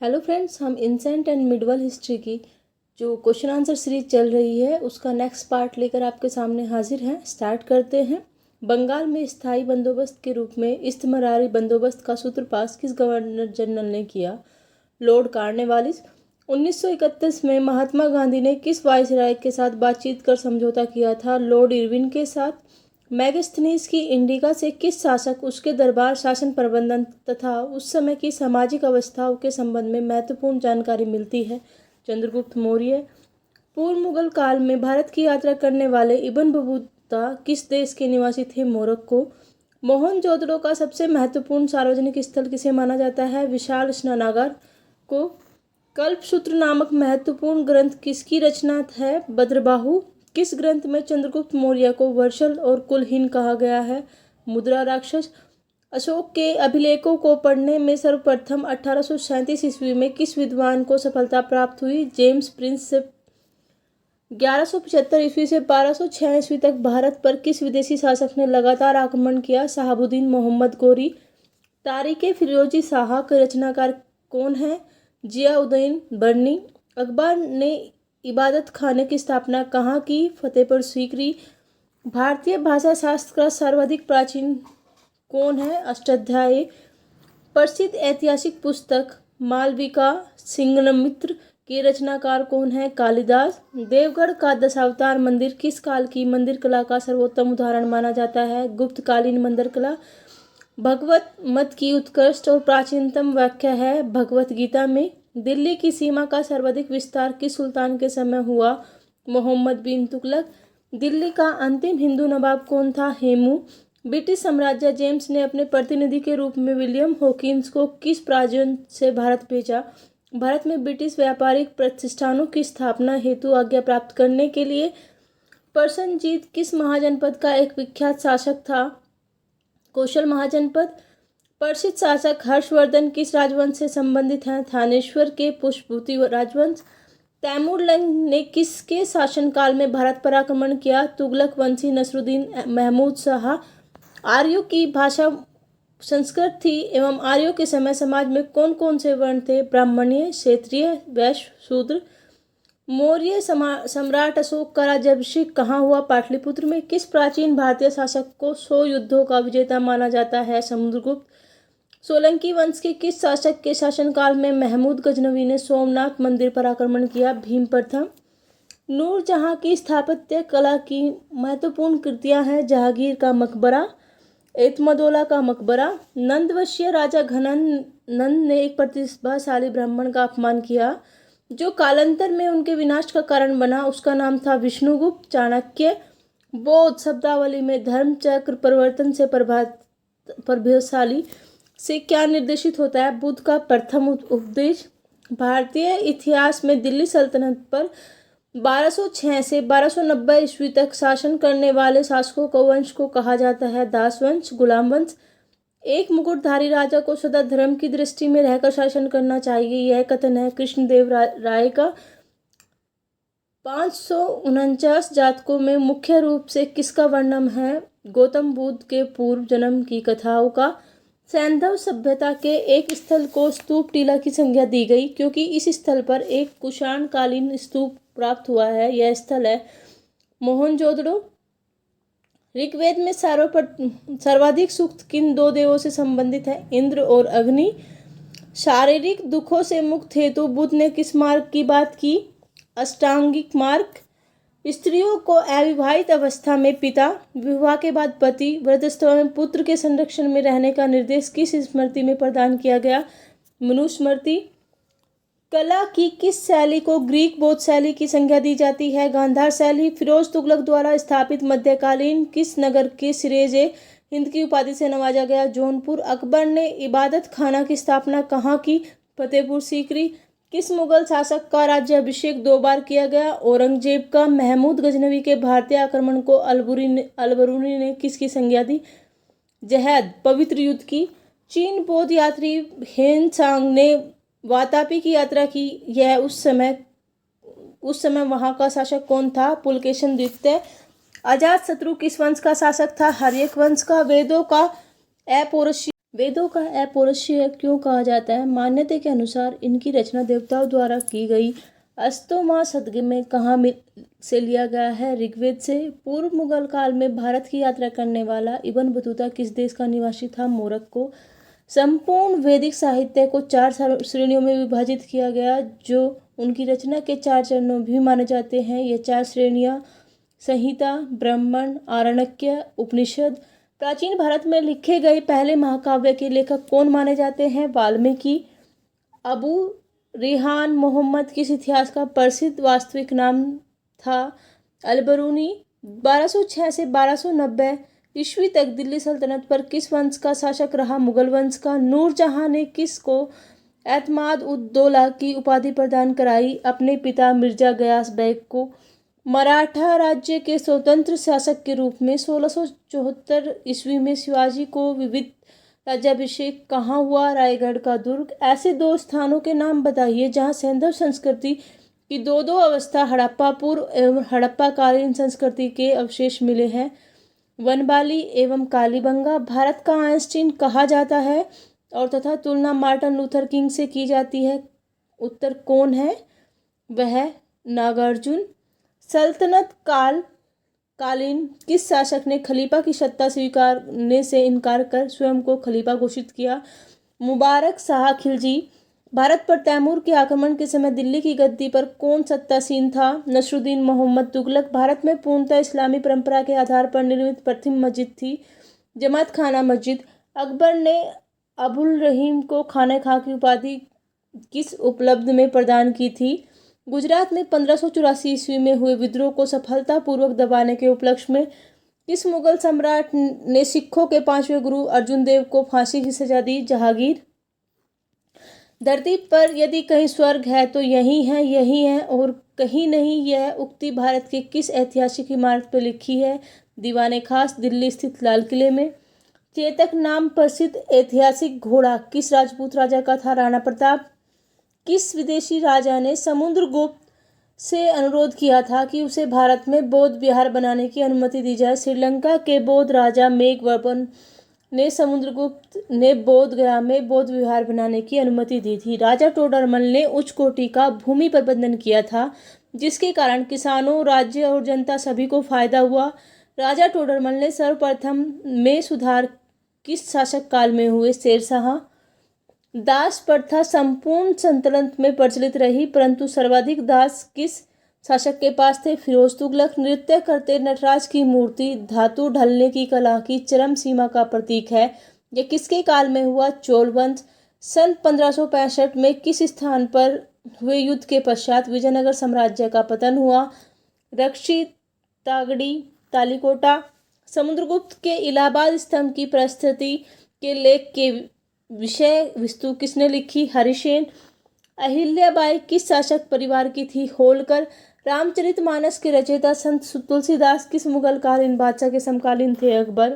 Hello friends, हम ancient and medieval history की जो क्वेश्चन आंसर सीरीज चल रही है उसका नेक्स्ट पार्ट लेकर आपके सामने हाजिर हैं। स्टार्ट करते हैं। बंगाल में स्थायी बंदोबस्त के रूप में इस्तमरारी बंदोबस्त का सूत्रपात किस गवर्नर जनरल ने किया? Lord Cornwallis. 1931 में महात्मा गांधी ने किस वायसराय के साथ बातचीत कर समझौता किया था? लॉर्ड इरविन के साथ। मैगस्थनीज की इंडिका से किस शासक उसके दरबार शासन प्रबंधन तथा उस समय की सामाजिक अवस्थाओं के संबंध में महत्वपूर्ण जानकारी मिलती है? चंद्रगुप्त मौर्य। पूर्व मुगल काल में भारत की यात्रा करने वाले इब्न बतूता किस देश के निवासी थे? मोरक्को। मोहनजोदड़ो का सबसे महत्वपूर्ण सार्वजनिक स्थल किसे माना जाता है? विशाल स्नानागार को। कल्पसूत्र नामक महत्वपूर्ण ग्रंथ किसकी रचना है? भद्रबाहु। किस ग्रंथ में चंद्रगुप्त मौर्य को वर्षल और कुलहीन कहा गया है? मुद्रा राक्षस। अशोक के अभिलेखों को पढ़ने में सर्वप्रथम 1837 ईस्वी में किस विद्वान को सफलता प्राप्त हुई? James Prince. 1175 ईस्वी से 1206 ईस्वी तक भारत पर किस विदेशी शासक ने लगातार आक्रमण किया? शहाबुद्दीन मोहम्मद गोरी। तारीख़ फिरोजी शाह के रचनाकार कौन है? जियाउद्दीन बर्नी। अकबर ने इबादत खाने की स्थापना कहाँ की? फतेहपुर सीकरी। भारतीय भाषा शास्त्र का सर्वाधिक प्राचीन कौन है? अष्टाध्यायी। प्रसिद्ध ऐतिहासिक पुस्तक मालविका सिंघनमित्र के रचनाकार कौन है? कालिदास। देवगढ़ का दशावतार मंदिर किस काल की मंदिर कला का सर्वोत्तम उदाहरण माना जाता है? गुप्तकालीन मंदिर कला। भगवत मत की उत्कृष्ट और प्राचीनतम व्याख्या है भगवत गीता में। दिल्ली की सीमा का सर्वाधिक विस्तार किस सुल्तान के समय हुआ? मोहम्मद बिन तुगलक। दिल्ली का अंतिम हिंदू नवाब कौन था? हेमू। ब्रिटिश साम्राज्य जेम्स ने अपने प्रतिनिधि के रूप में विलियम हॉकिंस को किस प्राजन से भारत भेजा? भारत में ब्रिटिश व्यापारिक प्रतिष्ठानों की स्थापना हेतु आज्ञा प्राप्त करने के लिए। प्रसन्नजीत किस महाजनपद का एक विख्यात शासक था? कौशल महाजनपद। प्रसिद्ध शासक हर्षवर्धन किस राजवंश से संबंधित हैं? थानेश्वर के पुष्पभूति राजवंश। तैमूरलंग ने किसके शासनकाल में भारत पर आक्रमण किया? तुगलक वंशी नसरुद्दीन महमूद शाह। आर्यों की भाषा संस्कृत थी एवं आर्यों के समय समाज में कौन कौन से वर्ण थे? ब्राह्मणीय, क्षेत्रीय, वैश्य, शूद्र। मौर्य सम्राट अशोक का राज्याभिषेक कहाँ हुआ? पाटलिपुत्र में। किस प्राचीन भारतीय शासक को 100 युद्धों का विजेता माना जाता है? समुद्रगुप्त। सोलंकी वंश के किस शासक के शासनकाल में महमूद गजनवी ने सोमनाथ मंदिर पर आक्रमण किया? भीम प्रथम। नूरजहां की स्थापत्य कला की महत्वपूर्ण कृतियां हैं जहांगीर का मकबरा, एतमदौला का मकबरा। नंदवंशीय राजा घनानंद ने एक प्रतिभाशाली ब्राह्मण का अपमान किया जो कालांतर में उनके विनाश का कारण बना, उसका नाम था विष्णुगुप्त। चाणक्य। बौद्ध शब्दावली में धर्म चक्र परिवर्तन से प्रभावशाली से क्या निर्देशित होता है? बुद्ध का प्रथम उपदेश। भारतीय इतिहास में दिल्ली सल्तनत पर 1206 से 1290 ईस्वी तक शासन करने वाले शासकों को वंश को कहा जाता है? दास वंश, गुलाम वंश। एक मुकुटधारी राजा को सदा धर्म की दृष्टि में रहकर शासन करना चाहिए, यह कथन है कृष्णदेव राय का। 549 जातकों में मुख्य रूप से किसका वर्णन है? गौतम बुद्ध के पूर्व जन्म की कथाओं का। सैंधव सभ्यता के एक स्थल को स्तूप टीला की संज्ञा दी गई क्योंकि इस स्थल पर एक कुषाण कालीन स्तूप प्राप्त हुआ है। यह स्थल है मोहनजोदड़ो। ऋग्वेद में सर्वाधिक सूक्त किन दो देवों से संबंधित है? इंद्र और अग्नि। शारीरिक दुखों से मुक्त हेतु बुद्ध ने किस मार्ग की बात की? अष्टांगिक मार्ग। स्त्रियों को अविवाहित अवस्था में पिता, विवाह के बाद पति, वृद्धावस्था में पुत्र के संरक्षण में रहने का निर्देश किस स्मृति में प्रदान किया गया? मनुस्मृति। कला की किस शैली को ग्रीक बौद्ध शैली की संज्ञा दी जाती है? गांधार शैली। फिरोज तुगलक द्वारा स्थापित मध्यकालीन किस नगर के सिरेजे हिंद की उपाधि से नवाजा गया? जौनपुर। अकबर ने इबादत खाना की स्थापना कहाँ की? फतेहपुर सीकरी। किस मुगल शासक का राज्याभिषेक 2 बार किया गया? औरंगजेब का। महमूद गजनवी के भारतीय आक्रमण को अलबरूनी ने किसकी संज्ञा दी? जहद, पवित्र युद्ध की। चीन बौद्ध यात्री हेन सांग ने वातापी की यात्रा की, यह उस समय वहां का शासक कौन था? पुलकेशन द्वितीय। अजातशत्रु किस वंश का शासक था? हर्यक वंश का। वेदों का अपौरुषीय वेदों का अपौरुषेय क्यों कहा जाता है? मान्यता के अनुसार इनकी रचना देवताओं द्वारा की गई। अस्तोमा सदगमे कहाँ से लिया गया है? ऋग्वेद से। पूर्व मुगल काल में भारत की यात्रा करने वाला इब्न बतूता किस देश का निवासी था? मोरक्को। संपूर्ण वैदिक साहित्य को 4 श्रेणियों में विभाजित किया गया, जो उनकी रचना के 4 चरणों भी माने जाते हैं। ये 4 श्रेणियाँ संहिता, ब्राह्मण, आरण्यक, उपनिषद। प्राचीन भारत में लिखे गए पहले महाकाव्य के लेखक कौन माने जाते हैं? वाल्मीकि। अबू रिहान मोहम्मद किस इतिहास का प्रसिद्ध वास्तविक नाम था? अलबरूनी। 1206 से 1290 ईस्वी तक दिल्ली सल्तनत पर किस वंश का शासक रहा? मुगल वंश का। नूरजहां ने किसको एतमाद उद दौला की उपाधि प्रदान कराई? अपने पिता मिर्जा गयास बेग को। मराठा राज्य के स्वतंत्र शासक के रूप में 1674 ईस्वी में शिवाजी को विविध राज्याभिषेक कहाँ हुआ? रायगढ़ का दुर्ग। ऐसे 2 स्थानों के नाम बताइए जहाँ सैंधव संस्कृति की दो अवस्था हड़प्पा पूर्व एवं हड़प्पाकालीन संस्कृति के अवशेष मिले हैं। वनबाली एवं कालीबंगा। भारत का आइंस्टीन कहा जाता है और तथा तुलना मार्टिन लूथर किंग से की जाती है। उत्तर कौन है? वह नागार्जुन। सल्तनत कालीन किस शासक ने खलीफा की सत्ता स्वीकारने से इनकार कर स्वयं को खलीफा घोषित किया? मुबारक शाह खिलजी। भारत पर तैमूर के आक्रमण के समय दिल्ली की गद्दी पर कौन सत्तासीन था? नसरुद्दीन मोहम्मद तुगलक। भारत में पूर्णतः इस्लामी परंपरा के आधार पर निर्मित प्रथम मस्जिद थी जमात खाना मस्जिद। अकबर ने अबुल रहीम को खाने खा की उपाधि किस उपलब्ध में प्रदान की थी? गुजरात में 1584 ईस्वी में हुए विद्रोह को सफलतापूर्वक दबाने के उपलक्ष्य में किस मुगल सम्राट ने सिखों के 5वें गुरु अर्जुन देव को फांसी की सजा दी? जहांगीर। धरती पर यदि कहीं स्वर्ग है तो यही है और कहीं नहीं। यह उक्ति भारत के किस ऐतिहासिक इमारत पर लिखी है? दीवाने खास, दिल्ली स्थित लाल किले में। चेतक नाम प्रसिद्ध ऐतिहासिक घोड़ा किस राजपूत राजा का था? राणा प्रताप। किस विदेशी राजा ने समुद्रगुप्त से अनुरोध किया था कि उसे भारत में बौद्ध विहार बनाने की अनुमति दी जाए? श्रीलंका के बौद्ध राजा मेघवर्मन ने समुद्रगुप्त ने बोध गया में बौद्ध विहार बनाने की अनुमति दी थी। राजा टोडरमल ने उच्च कोटि का भूमि प्रबंधन किया था, जिसके कारण किसानों, राज्य और जनता सभी को फायदा हुआ। राजा टोडरमल ने सर्वप्रथम में सुधार किस शासक काल में हुए? शेरशाह। दास प्रथा संपूर्ण सल्तनत में प्रचलित रही, परंतु सर्वाधिक दास किस शासक के पास थे? फिरोज तुगलक। नृत्य करते नटराज की मूर्ति धातु ढलने की कला की चरम सीमा का प्रतीक है। यह किसके काल में हुआ? चोल वंश। सन 1565 में किस स्थान पर हुए युद्ध के पश्चात विजयनगर साम्राज्य का पतन हुआ? रक्षी, तागड़ी, तालीकोटा। समुद्रगुप्त के इलाहाबाद स्तंभ की प्रस्तुति के लेख के विषय वस्तु किसने लिखी? हरिसेन। अहिल्याबाई किस शासक परिवार की थी? होलकर। रामचरितमानस के रचयिता संत तुलसीदास किस मुगल कालीन बादशाह के समकालीन थे? अकबर।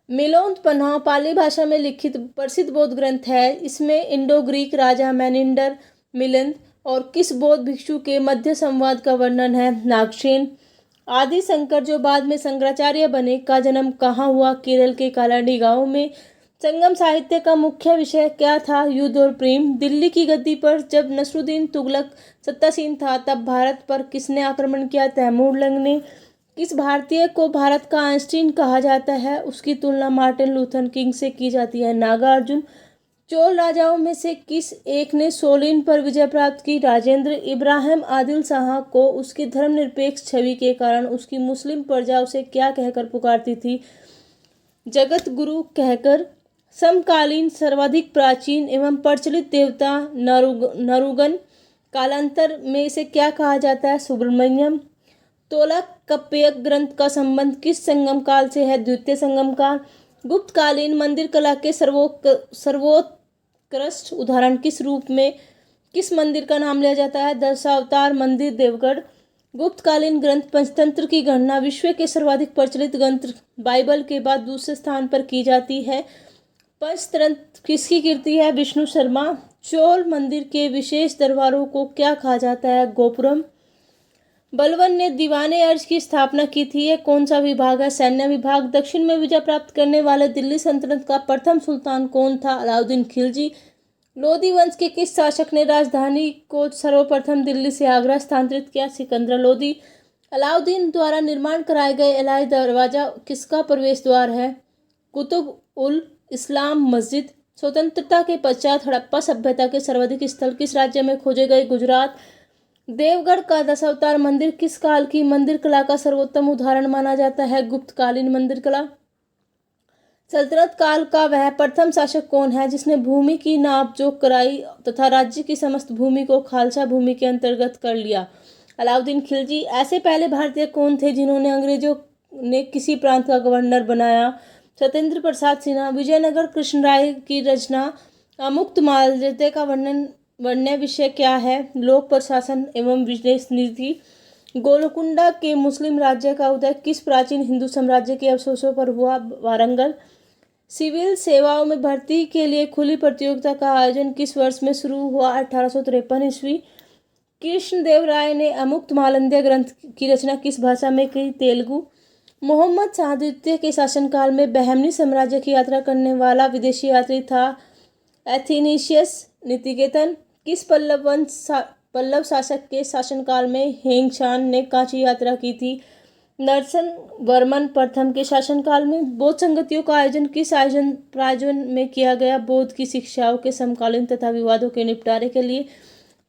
मिलोंद पन्हा पाली भाषा में लिखित प्रसिद्ध बौद्ध ग्रंथ है। इसमें इंडो ग्रीक राजा मेनिंडर मिलिंद और किस बौद्ध भिक्षु के मध्य संवाद का वर्णन है? नागसेन। आदि शंकर, जो बाद में शंकराचार्य बने, का जन्म कहाँ हुआ? केरल के कालाडी गांव में। संगम साहित्य का मुख्य विषय क्या था? युद्ध और प्रेम। दिल्ली की गद्दी पर जब नसरुद्दीन तुगलक सत्तासीन था, तब भारत पर किसने आक्रमण किया? तैमूर लंग ने। किस भारतीय को भारत का आइंस्टीन कहा जाता है? उसकी तुलना मार्टिन लूथर किंग से की जाती है। नागार्जुन। चोल राजाओं में से किस एक ने सोलिन पर विजय प्राप्त की? राजेंद्र। इब्राहिम आदिल शाह को उसकी धर्मनिरपेक्ष छवि के कारण उसकी मुस्लिम प्रजा उसे क्या कहकर पुकारती थी? जगत गुरु कहकर। समकालीन सर्वाधिक प्राचीन एवं प्रचलित देवता नरुगन। कालांतर में इसे क्या कहा जाता है? सुब्रमण्यम। तोलाकप्पिय ग्रंथ का संबंध किस संगम काल से है? द्वितीय संगम काल। गुप्तकालीन मंदिर कला के सर्वोत्कृष्ट उदाहरण किस रूप में किस मंदिर का नाम लिया जाता है? दशावतार मंदिर, देवगढ़। गुप्तकालीन ग्रंथ पंचतंत्र की गणना विश्व के सर्वाधिक प्रचलित ग्रंथ बाइबल के बाद दूसरे स्थान पर की जाती है। पंचतंत्र किसकी कीर्ति है? विष्णु शर्मा। चोल मंदिर के विशेष दरबारों को क्या कहा जाता है? गोपुरम। बलवन ने दीवाने अर्ज की स्थापना की थी। यह कौन सा विभाग है? सैन्य विभाग। दक्षिण में विजय प्राप्त करने वाले दिल्ली सल्तनत का प्रथम सुल्तान कौन था? अलाउद्दीन खिलजी। लोधी वंश के किस शासक ने राजधानी को सर्वप्रथम दिल्ली से आगरा स्थानांतरित किया? सिकंदर लोधी। अलाउद्दीन द्वारा निर्माण कराए गए इलाही दरवाजा किसका प्रवेश द्वार है? कुतुब उल इस्लाम मस्जिद। स्वतंत्रता के पश्चात हड़प्पा सभ्यता के सर्वाधिक स्थल किस राज्य में खोजे गए? गुजरात। देवगढ़ का दशावतार मंदिर किस काल की मंदिर कला का सर्वोत्तम उदाहरण माना जाता है? गुप्तकालीन मंदिर कला। सल्तनत काल का वह प्रथम शासक कौन है जिसने भूमि की नाप जोख कराई तथा राज्य की समस्त भूमि को खालसा भूमि के अंतर्गत कर लिया? अलाउद्दीन खिलजी। ऐसे पहले भारतीय कौन थे जिन्होंने अंग्रेजों ने किसी प्रांत का गवर्नर बनाया? सत्येंद्र प्रसाद सिन्हा। विजयनगर कृष्णराय की रचना अमुक्त मालव्य का वर्ण्य विषय क्या है? लोक प्रशासन एवं विदेश नीति। गोलकुंडा के मुस्लिम राज्य का उदय किस प्राचीन हिंदू साम्राज्य के अवशेषों पर हुआ? वारंगल। सिविल सेवाओं में भर्ती के लिए खुली प्रतियोगिता का आयोजन किस वर्ष में शुरू हुआ? 1853 ईस्वी। कृष्णदेव राय ने अमुक्त मालव्य ग्रंथ की रचना किस भाषा में की? तेलुगु। मोहम्मद शाह द्वितीय के शासनकाल में बहमनी साम्राज्य की यात्रा करने वाला विदेशी यात्री था? एथेनिशियस। निकेतन। किस पल्लव शासक के शासनकाल में हेंगशान ने कांची यात्रा की थी? नरसन वर्मन प्रथम के शासनकाल में। बौद्ध संगतियों का आयोजन किस प्रायोजन में किया गया? बौद्ध की शिक्षाओं के समकालीन तथा विवादों के निपटारे के लिए।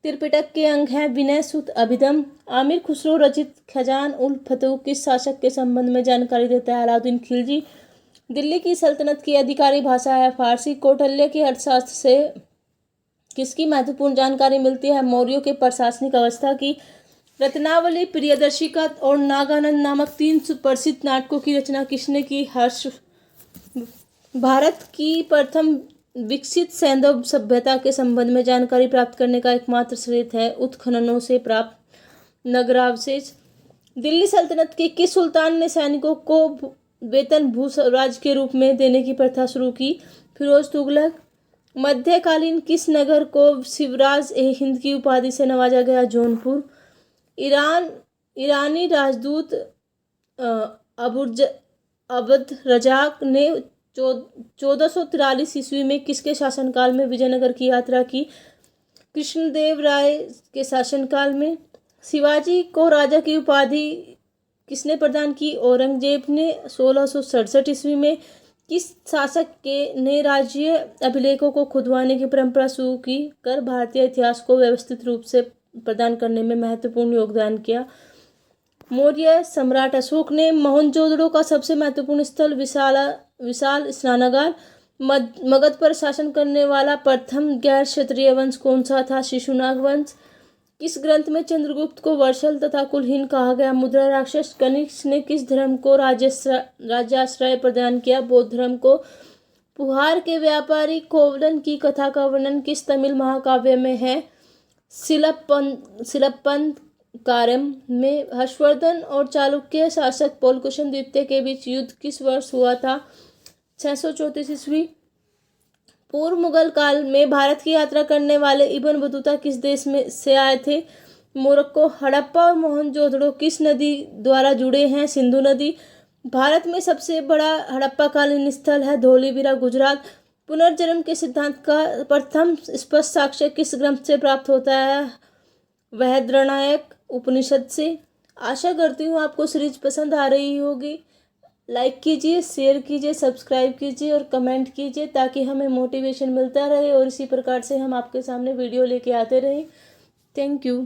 त्रिपिटक के अंग हैं विनय सूत अभिधम। आमिर खुसरो रचित खजान उल फतह किस शासक के संबंध में जानकारी देता है? अलाउद्दीन खिलजी। दिल्ली की सल्तनत की अधिकारी भाषा है फारसी। कौटिल्य के अर्थशास्त्र से किसकी महत्वपूर्ण जानकारी मिलती है? मौर्यों के प्रशासनिक अवस्था की। रत्नावली, प्रियदर्शिका और नागानंद नामक 3 सुप्रसिद्ध नाटकों की रचना किसने की? हर्ष। भारत की प्रथम विकसित सैंधव सभ्यता के संबंध में जानकारी प्राप्त करने का एकमात्र स्रोत है उत्खननों से प्राप्त नगरावशेष। दिल्ली सल्तनत के किस सुल्तान ने सैनिकों को वेतन भूस्वराज के रूप में देने की प्रथा शुरू की? फिरोज तुगलक। मध्यकालीन किस नगर को शिवराज ए हिंद की उपाधि से नवाजा गया? जौनपुर। ईरानी राजदूत अब्द रजाक ने 1443 ईस्वी में किसके शासनकाल में विजयनगर की यात्रा की? कृष्णदेव राय के शासनकाल में। शिवाजी को राजा की उपाधि किसने प्रदान की? औरंगजेब ने। 1667 ईस्वी में किस शासक ने राज्य अभिलेखों को खुदवाने की परंपरा शुरू की कर भारतीय इतिहास को व्यवस्थित रूप से प्रदान करने में महत्वपूर्ण योगदान किया? मौर्य सम्राट अशोक ने। मोहनजोदड़ो का सबसे महत्वपूर्ण स्थल विशाल स्नानागार। मगध पर शासन करने वाला प्रथम गैर क्षत्रिय वंश कौन सा था? शिशुनाग वंश। किस ग्रंथ में चंद्रगुप्त को वर्षल तथा कुलहीन कहा गया? मुद्रा राक्षस। कनिष्क ने किस धर्म को राज्याश्रय प्रदान किया? बौद्ध धर्म को। पुहार के व्यापारी कोवलन की कथा का वर्णन किस तमिल महाकाव्य में है? सिलप्पन कारम में। हर्षवर्धन और चालुक्य शासक पुलकुशन द्वितीय के बीच युद्ध किस वर्ष हुआ था? 634 ईस्वी। पूर्व मुगल काल में भारत की यात्रा करने वाले इब्न बतूता किस देश में से आए थे? मोरक्को। हड़प्पा और मोहनजोदड़ो किस नदी द्वारा जुड़े हैं? सिंधु नदी। भारत में सबसे बड़ा हड़प्पाकालीन स्थल है धोलीबीरा, गुजरात। पुनर्जन्म के सिद्धांत का प्रथम स्पष्ट साक्ष्य किस ग्रंथ से प्राप्त होता है? बृहदारण्यक उपनिषद से। आशा करती हूँ आपको सीरीज पसंद आ रही होगी। लाइक कीजिए, शेयर कीजिए, सब्सक्राइब कीजिए और कमेंट कीजिए ताकि हमें मोटिवेशन मिलता रहे और इसी प्रकार से हम आपके सामने वीडियो लेके आते रहें। Thank you.